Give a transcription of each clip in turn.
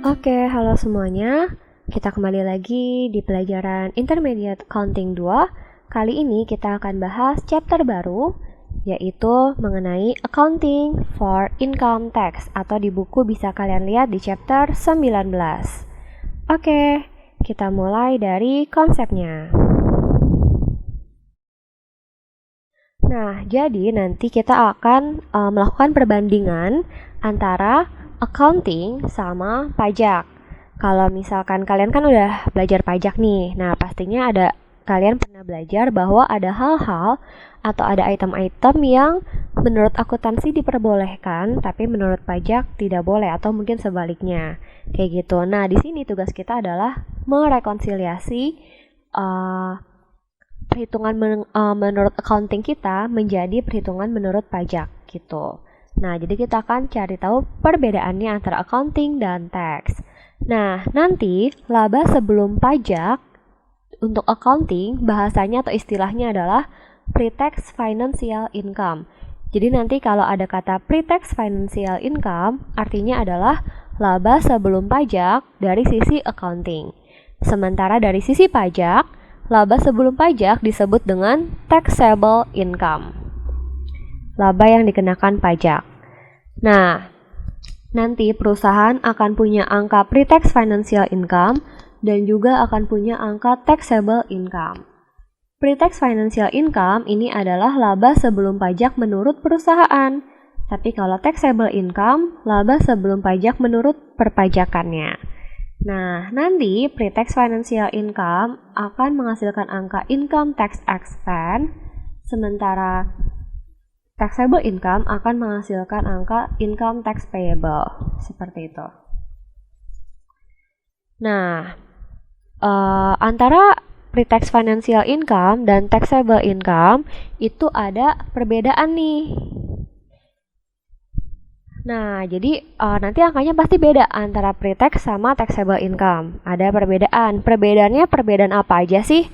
Oke, halo semuanya. Kita kembali lagi di pelajaran Intermediate Accounting 2. Kali ini kita akan bahas chapter baru, yaitu mengenai Accounting for Income Tax, atau di buku bisa kalian lihat di chapter 19. Oke, kita mulai dari konsepnya. Nah, jadi nanti kita akan melakukan perbandingan antara accounting sama pajak. Kalau misalkan kalian kan udah belajar pajak nih, nah pastinya kalian pernah belajar bahwa ada hal-hal atau ada item-item yang menurut akuntansi diperbolehkan, tapi menurut pajak tidak boleh, atau mungkin sebaliknya, kayak gitu. Nah, di sini tugas kita adalah merekonsiliasi perhitungan menurut accounting kita menjadi perhitungan menurut pajak gitu. Nah, jadi kita akan cari tahu perbedaannya antara accounting dan tax. Nah, nanti laba sebelum pajak untuk accounting bahasanya atau istilahnya adalah pre-tax financial income. Jadi nanti kalau ada kata pre-tax financial income artinya adalah laba sebelum pajak dari sisi accounting. Sementara dari sisi pajak, laba sebelum pajak disebut dengan taxable income. Laba yang dikenakan pajak. Nah, nanti perusahaan akan punya angka pre-tax financial income dan juga akan punya angka taxable income. Pre-tax financial income ini adalah laba sebelum pajak menurut perusahaan. Tapi kalau taxable income, laba sebelum pajak menurut perpajakannya. Nah, nanti pre-tax financial income akan menghasilkan angka income tax expense, sementara taxable income akan menghasilkan angka income tax payable, seperti itu. Nah, antara pre-tax financial income dan taxable income itu ada perbedaan nih. Nah, jadi nanti angkanya pasti beda antara pre-tax sama taxable income. Ada perbedaan. Perbedaannya perbedaan apa aja sih?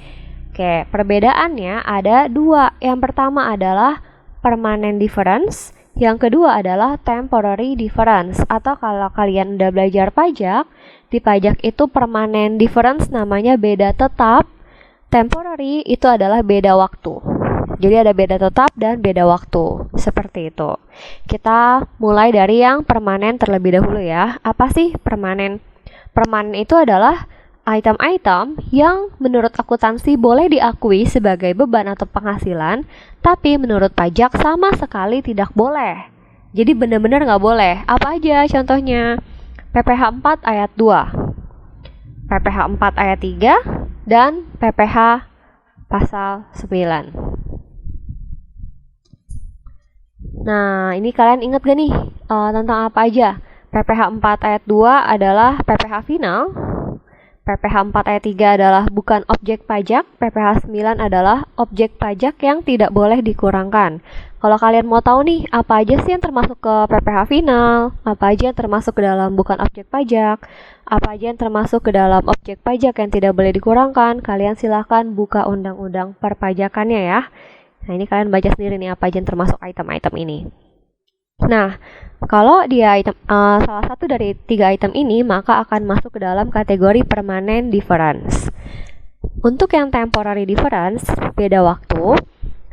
Oke, perbedaannya ada dua. Yang pertama adalah permanent difference. Yang kedua adalah temporary difference. Atau kalau kalian udah belajar pajak, di pajak itu permanent difference namanya beda tetap. Temporary itu adalah beda waktu. Jadi ada beda tetap dan beda waktu, seperti itu. Kita mulai dari yang permanen terlebih dahulu ya. Apa sih permanen? Permanen itu adalah item-item yang menurut akuntansi boleh diakui sebagai beban atau penghasilan, tapi menurut pajak sama sekali tidak boleh. Jadi benar-benar nggak boleh. Apa aja contohnya? PPh 4 ayat 2, PPh 4 ayat 3, dan PPh pasal 9. Nah, ini kalian ingat gak nih tentang apa aja? PPh 4 ayat 2 adalah PPh final, PPh 4 ayat 3 adalah bukan objek pajak, PPh 9 adalah objek pajak yang tidak boleh dikurangkan. Kalau kalian mau tahu nih, apa aja sih yang termasuk ke PPh final, apa aja yang termasuk ke dalam bukan objek pajak, apa aja yang termasuk ke dalam objek pajak yang tidak boleh dikurangkan, kalian silahkan buka undang-undang perpajakannya ya. Nah, ini kalian baca sendiri nih apa aja yang termasuk item-item ini. Nah, kalau dia salah satu dari 3 item ini, maka akan masuk ke dalam kategori permanent difference. Untuk yang temporary difference, beda waktu,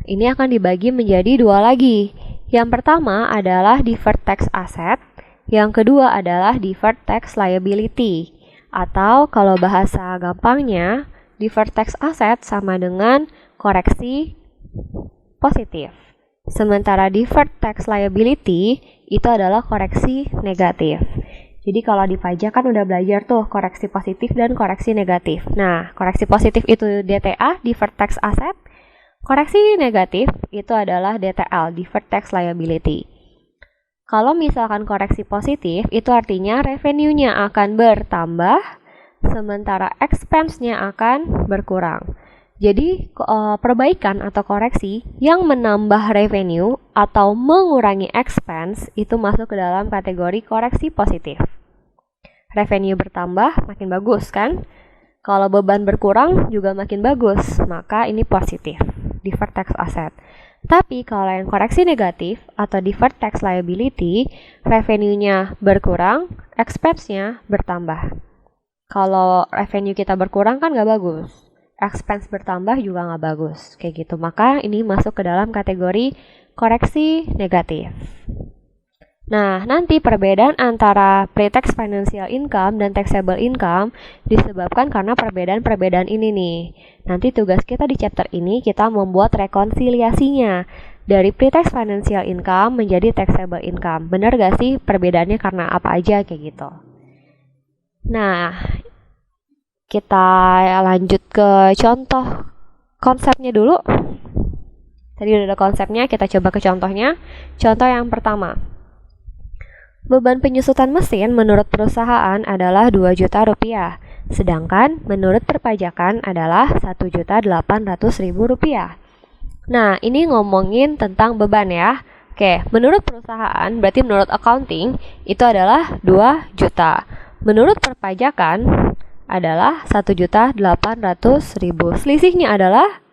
ini akan dibagi menjadi 2 lagi. Yang pertama adalah deferred tax asset, yang kedua adalah deferred tax liability. Atau kalau bahasa gampangnya, deferred tax asset sama dengan koreksi positif. Sementara deferred tax liability itu adalah koreksi negatif. Jadi kalau di pajak kan udah belajar tuh koreksi positif dan koreksi negatif. Nah, koreksi positif itu DTA, deferred tax asset. Koreksi negatif itu adalah DTL, deferred tax liability. Kalau misalkan koreksi positif itu artinya revenue-nya akan bertambah, sementara expense-nya akan berkurang. Jadi perbaikan atau koreksi yang menambah revenue atau mengurangi expense itu masuk ke dalam kategori koreksi positif. Revenue bertambah makin bagus kan? Kalau beban berkurang juga makin bagus, maka ini positif, deferred tax asset. Tapi kalau yang koreksi negatif atau deferred tax liability, revenue-nya berkurang, expense-nya bertambah. Kalau revenue kita berkurang kan nggak bagus. Expense bertambah juga nggak bagus. Kayak gitu. Maka ini masuk ke dalam kategori koreksi negatif. Nah, nanti perbedaan antara pre-tax financial income dan taxable income disebabkan karena perbedaan-perbedaan ini nih. Nanti tugas kita di chapter ini kita membuat rekonsiliasinya dari pre-tax financial income menjadi taxable income. Bener gak sih perbedaannya karena apa aja kayak gitu? Nah, kita lanjut ke contoh konsepnya dulu. Tadi udah ada konsepnya, kita coba ke contohnya. Contoh yang pertama. Beban penyusutan mesin menurut perusahaan adalah 2 juta rupiah, sedangkan menurut perpajakan adalah 1.800.000 rupiah. Nah, ini ngomongin tentang beban ya. Oke, menurut perusahaan, berarti menurut accounting, itu adalah 2 juta. Menurut perpajakan adalah 1.800.000. Selisihnya adalah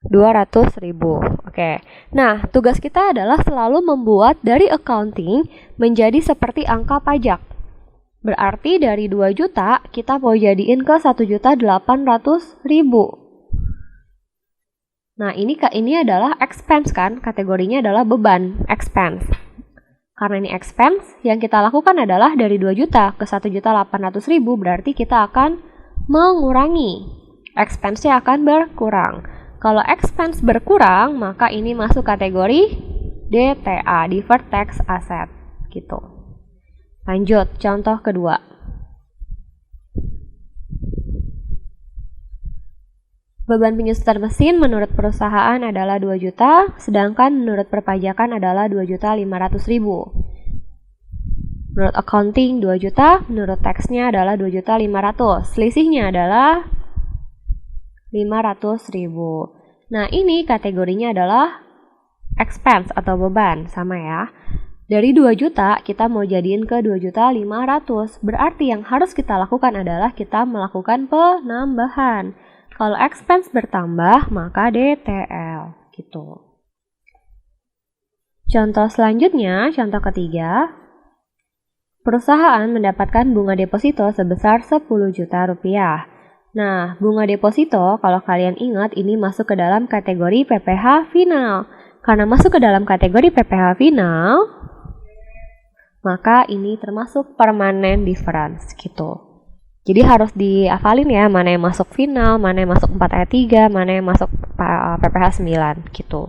200.000. Oke. Nah, tugas kita adalah selalu membuat dari accounting menjadi seperti angka pajak. Berarti dari 2 juta kita mau jadiin ke 1.800.000. Nah, ini adalah expense kan? Kategorinya adalah beban, expense. Karena ini expense, yang kita lakukan adalah dari 2 juta ke 1.800.000 berarti kita akan mengurangi. Expense-nya akan berkurang. Kalau expense berkurang, maka ini masuk kategori DTA, Deferred Tax Asset, gitu. Lanjut, contoh kedua. Beban penyusutan mesin menurut perusahaan adalah 2 juta, sedangkan menurut perpajakan adalah 2.500.000. Menurut accounting 2 juta, menurut taxnya adalah 2.500.000. Selisihnya adalah 500.000. Nah, ini kategorinya adalah expense atau beban, sama ya. Dari 2 juta kita mau jadiin ke 2.500.000. Berarti yang harus kita lakukan adalah kita melakukan penambahan. Kalau expense bertambah, maka DTL gitu. Contoh selanjutnya, contoh ketiga. Perusahaan mendapatkan bunga deposito sebesar 10 juta rupiah. Nah, bunga deposito, kalau kalian ingat, ini masuk ke dalam kategori PPh final. Karena masuk ke dalam kategori PPh final, maka ini termasuk permanent difference, gitu. Jadi harus dihafalin ya, mana yang masuk final, mana yang masuk 4 ayat 3, mana yang masuk PPh 9, gitu.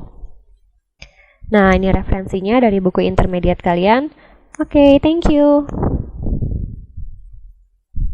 Nah, ini referensinya dari buku intermediate kalian. Oke, thank you.